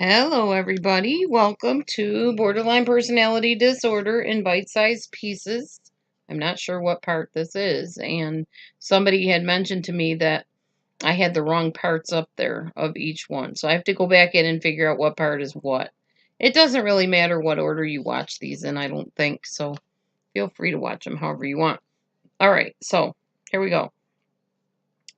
Hello, everybody. Welcome to Borderline Personality Disorder in Bite-Sized Pieces. I'm not sure what part this is, and somebody had mentioned to me that I had the wrong parts up there of each one, so I have to go back in and figure out what part is what. It doesn't really matter what order you watch these in, I don't think, so feel free to watch them however you want. All right, so here we go.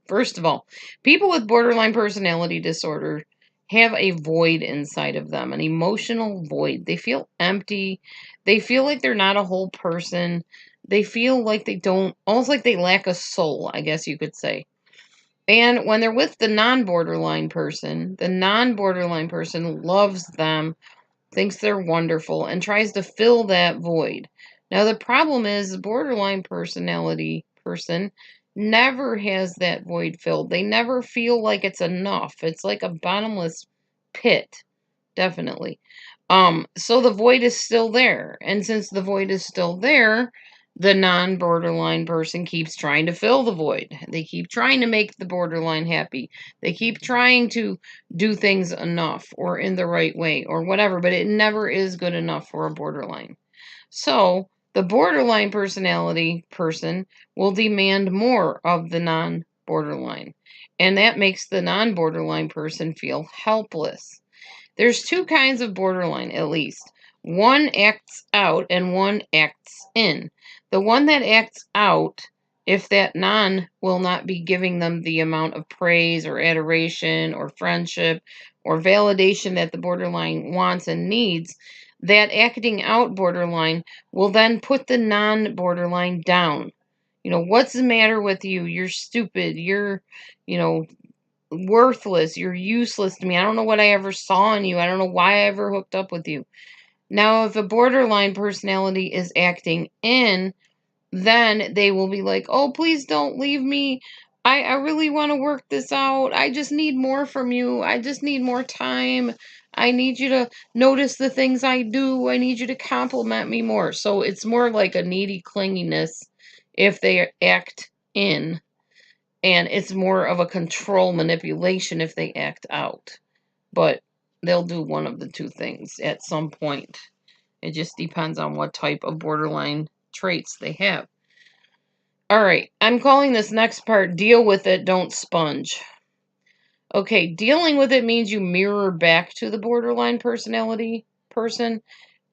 First of all, people with borderline personality disorder have a void inside of them, an emotional void. They feel empty. They feel like they're not a whole person. They feel like they don't, almost like they lack a soul, I guess you could say. And when they're with the non-borderline person loves them, thinks they're wonderful, and tries to fill that void. Now, the problem is the borderline personality person never has that void filled. They never feel like it's enough. It's like a bottomless pit, definitely. So the void is still there. And since the void is still there, the non-borderline person keeps trying to fill the void. They keep trying to make the borderline happy. They keep trying to do things enough or in the right way or whatever, but it never is good enough for a borderline. So the borderline personality person will demand more of the non-borderline, and that makes the non-borderline person feel helpless. There's two kinds of borderline, at least. One acts out and one acts in. The one that acts out, if that non will not be giving them the amount of praise or adoration or friendship or validation that the borderline wants and needs, that acting out borderline will then put the non-borderline down. What's the matter with you? You're stupid. You're, you know, worthless. You're useless to me. I don't know what I ever saw in you. I don't know why I ever hooked up with you. Now, if a borderline personality is acting in, then they will be like, oh, please don't leave me. I really want to work this out. I just need more from you. I just need more time. I need you to notice the things I do. I need you to compliment me more. So it's more like a needy clinginess if they act in. And it's more of a control manipulation if they act out. But they'll do one of the two things at some point. It just depends on what type of borderline traits they have. All right, I'm calling this next part deal with it, don't sponge. Okay, dealing with it means you mirror back to the borderline personality person.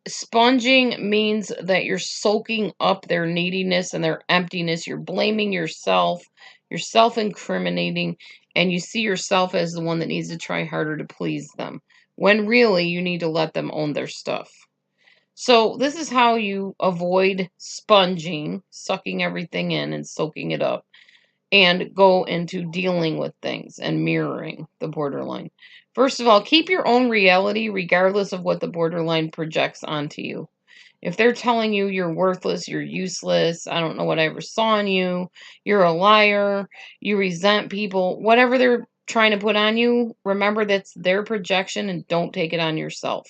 Sponging means that you're soaking up their neediness and their emptiness. You're blaming yourself. You're self-incriminating. And you see yourself as the one that needs to try harder to please them. When really, you need to let them own their stuff. So this is how you avoid sponging, sucking everything in and soaking it up, and go into dealing with things and mirroring the borderline. First of all, keep your own reality regardless of what the borderline projects onto you. If they're telling you you're worthless, you're useless, I don't know what I ever saw in you, you're a liar, you resent people, whatever they're trying to put on you, remember that's their projection and don't take it on yourself.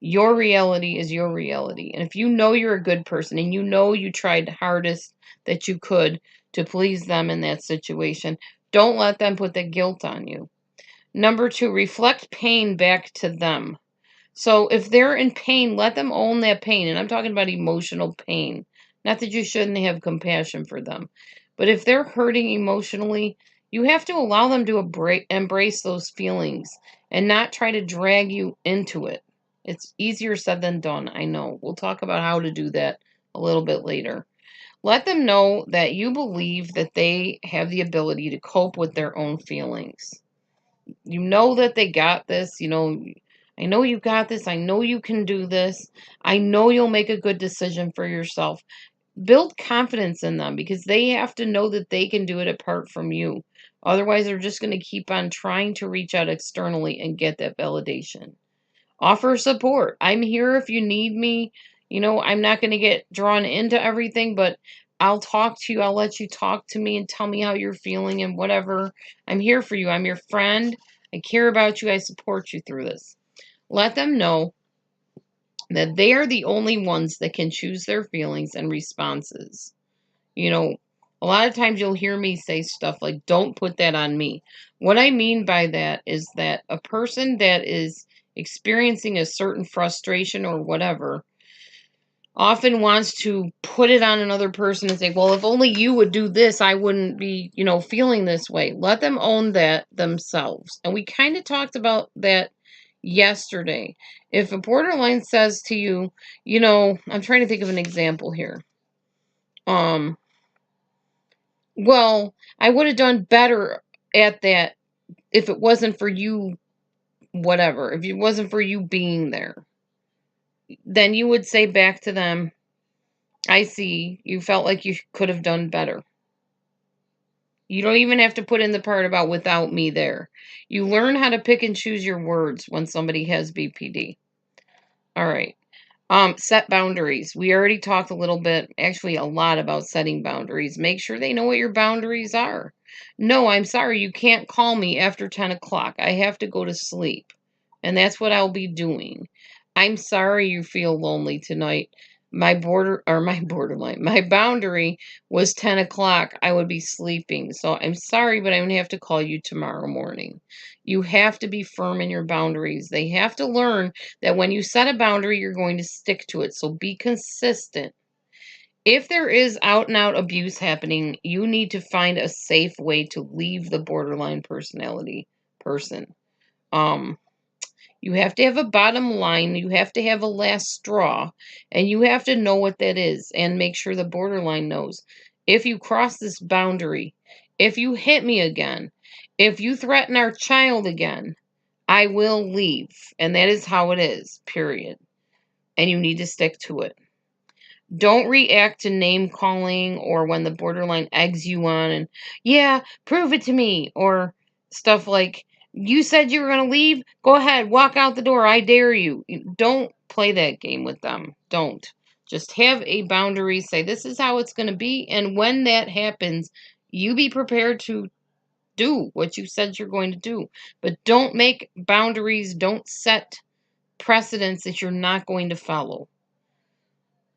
Your reality is your reality. And if you know you're a good person and you know you tried the hardest that you could to please them in that situation, don't let them put the guilt on you. Number 2, reflect pain back to them. So if they're in pain, let them own that pain. And I'm talking about emotional pain. Not that you shouldn't have compassion for them. But if they're hurting emotionally, you have to allow them to embrace those feelings and not try to drag you into it. It's easier said than done, I know. We'll talk about how to do that a little bit later. Let them know that you believe that they have the ability to cope with their own feelings. You know that they got this. I know you got this. I know you can do this. I know you'll make a good decision for yourself. Build confidence in them because they have to know that they can do it apart from you. Otherwise, they're just going to keep on trying to reach out externally and get that validation. Offer support. I'm here if you need me. I'm not going to get drawn into everything, but I'll talk to you. I'll let you talk to me and tell me how you're feeling and whatever. I'm here for you. I'm your friend. I care about you. I support you through this. Let them know that they are the only ones that can choose their feelings and responses. A lot of times you'll hear me say stuff like, don't put that on me. What I mean by that is that a person that is experiencing a certain frustration or whatever, often wants to put it on another person and say, well, if only you would do this, I wouldn't be, feeling this way. Let them own that themselves. And we kind of talked about that yesterday. If a borderline says to you, I'm trying to think of an example here. Well, I would have done better at that if it wasn't for you, whatever, if it wasn't for you being there. Then you would say back to them, I see, you felt like you could have done better. You don't even have to put in the part about without me there. You learn how to pick and choose your words when somebody has BPD. All right. Set boundaries. We already talked a little bit, actually a lot, about setting boundaries. Make sure they know what your boundaries are. No, I'm sorry, you can't call me after 10 o'clock. I have to go to sleep. And that's what I'll be doing. I'm sorry you feel lonely tonight. My boundary was 10 o'clock. I would be sleeping. So I'm sorry, but I'm going to have to call you tomorrow morning. You have to be firm in your boundaries. They have to learn that when you set a boundary, you're going to stick to it. So be consistent. If there is out and out abuse happening, you need to find a safe way to leave the borderline personality person. You have to have a bottom line. You have to have a last straw, and you have to know what that is and make sure the borderline knows. If you cross this boundary, if you hit me again, if you threaten our child again, I will leave. And that is how it is, period. And you need to stick to it. Don't react to name calling or when the borderline eggs you on and, yeah, prove it to me, or stuff like, you said you were going to leave? Go ahead, walk out the door. I dare you. Don't play that game with them. Don't. Just have a boundary. Say, this is how it's going to be. And when that happens, you be prepared to do what you said you're going to do. But don't make boundaries. Don't set precedents that you're not going to follow.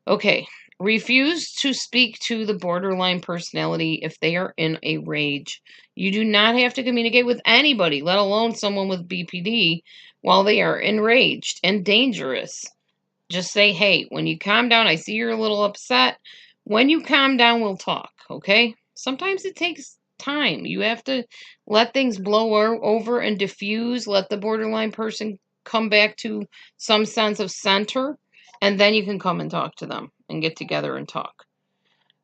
Okay, refuse to speak to the borderline personality if they are in a rage. You do not have to communicate with anybody, let alone someone with BPD, while they are enraged and dangerous. Just say, hey, when you calm down, I see you're a little upset. When you calm down, we'll talk, okay? Sometimes it takes time. You have to let things blow over and diffuse, let the borderline person come back to some sense of center, and then you can come and talk to them and get together and talk.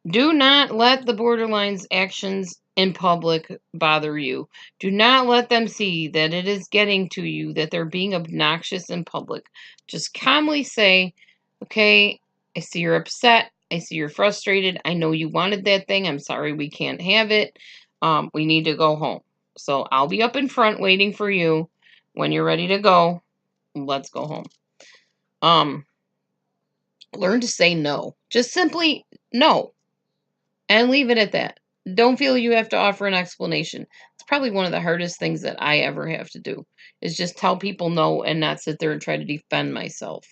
Do not let the borderline's actions in public bother you. Do not let them see that it is getting to you, that they're being obnoxious in public. Just calmly say, okay, I see you're upset. I see you're frustrated. I know you wanted that thing. I'm sorry we can't have it. We need to go home. So I'll be up in front waiting for you. When you're ready to go, let's go home. Learn to say no. Just simply no. And leave it at that. Don't feel you have to offer an explanation. It's probably one of the hardest things that I ever have to do, is just tell people no and not sit there and try to defend myself.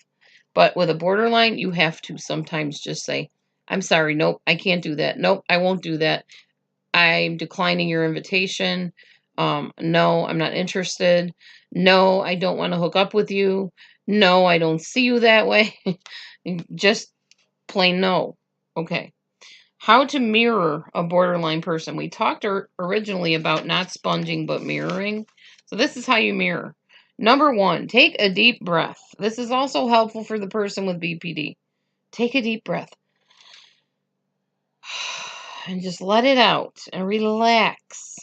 But with a borderline, you have to sometimes just say, I'm sorry, nope, I can't do that. Nope, I won't do that. I'm declining your invitation. No, I'm not interested. No, I don't want to hook up with you. No, I don't see you that way. Just plain no. Okay. How to mirror a borderline person. We talked originally about not sponging, but mirroring. So this is how you mirror. Number 1, take a deep breath. This is also helpful for the person with BPD. Take a deep breath. And just let it out and relax.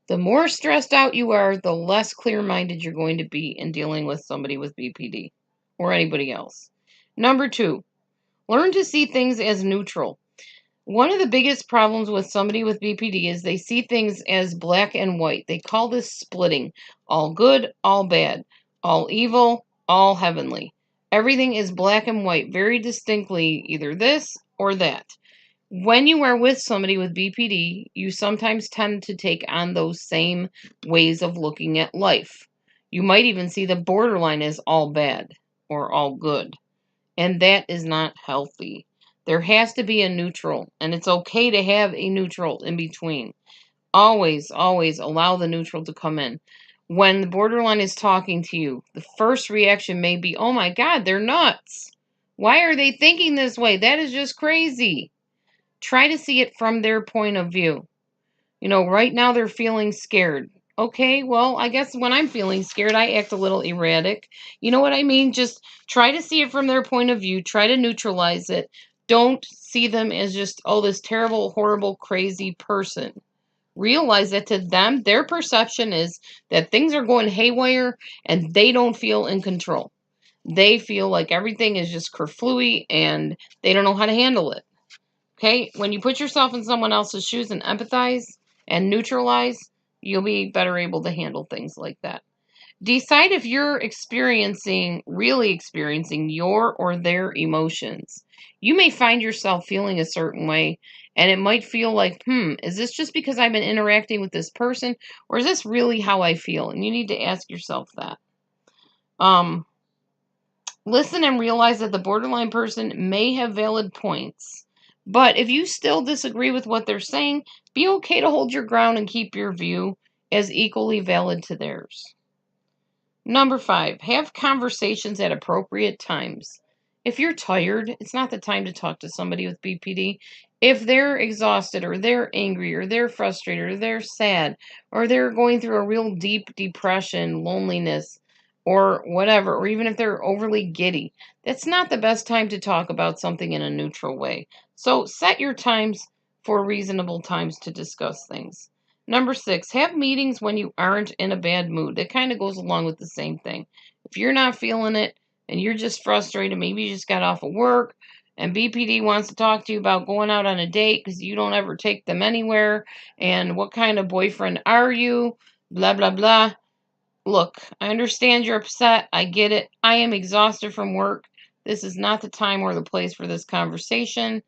The more stressed out you are, the less clear-minded you're going to be in dealing with somebody with BPD or anybody else. Number 2, learn to see things as neutral. One of the biggest problems with somebody with BPD is they see things as black and white. They call this splitting. All good, all bad. All evil, all heavenly. Everything is black and white, very distinctly, either this or that. When you are with somebody with BPD, you sometimes tend to take on those same ways of looking at life. You might even see the borderline as all bad or all good. And that is not healthy. There has to be a neutral, and it's okay to have a neutral in between. Always, always allow the neutral to come in. when the borderline is talking to you, the first reaction may be, oh my God, they're nuts. Why are they thinking this way? That is just crazy. Try to see it from their point of view. Right now they're feeling scared. Okay, well, I guess when I'm feeling scared, I act a little erratic. You know what I mean? Just try to see it from their point of view. Try to neutralize it. Don't see them as just, oh, this terrible, horrible, crazy person. Realize that to them, their perception is that things are going haywire and they don't feel in control. They feel like everything is just kerflooey and they don't know how to handle it. Okay, when you put yourself in someone else's shoes and empathize and neutralize, you'll be better able to handle things like that. Decide if you're really experiencing your or their emotions. You may find yourself feeling a certain way, and it might feel like, is this just because I've been interacting with this person, or is this really how I feel? And you need to ask yourself that. Listen and realize that the borderline person may have valid points. But if you still disagree with what they're saying, be okay to hold your ground and keep your view as equally valid to theirs. Number 5, have conversations at appropriate times. If you're tired, it's not the time to talk to somebody with BPD. If they're exhausted or they're angry or they're frustrated or they're sad or they're going through a real deep depression, loneliness, or whatever, or even if they're overly giddy, that's not the best time to talk about something in a neutral way. So set your times for reasonable times to discuss things. Number 6, have meetings when you aren't in a bad mood. That kind of goes along with the same thing. If you're not feeling it and you're just frustrated, maybe you just got off of work and BPD wants to talk to you about going out on a date because you don't ever take them anywhere, and what kind of boyfriend are you, blah, blah, blah. Look, I understand you're upset. I get it. I am exhausted from work. This is not the time or the place for this conversation.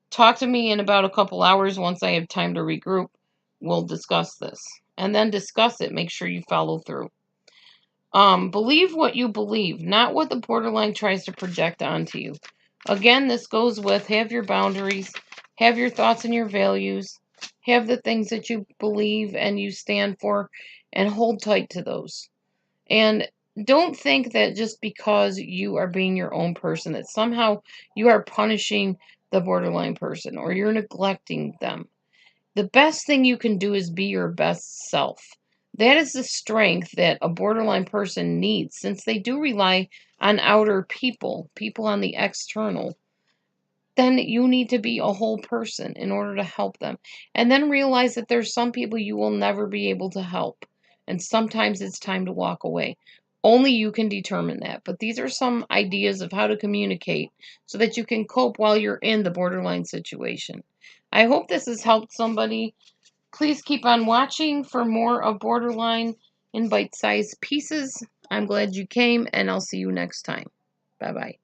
Talk to me in about a couple hours once I have time to regroup. We'll discuss this. And then discuss it. Make sure you follow through. Believe what you believe, not what the borderline tries to project onto you. Again, this goes with have your boundaries, have your thoughts and your values, have the things that you believe and you stand for, and hold tight to those. And don't think that just because you are being your own person, that somehow you are punishing the borderline person or you're neglecting them. The best thing you can do is be your best self. That is the strength that a borderline person needs, since they do rely on outer people on the external. Then you need to be a whole person in order to help them. And then realize that there's some people you will never be able to help. And sometimes it's time to walk away. Only you can determine that. But these are some ideas of how to communicate so that you can cope while you're in the borderline situation. I hope this has helped somebody. Please keep on watching for more of Borderline in bite-sized pieces. I'm glad you came, and I'll see you next time. Bye-bye.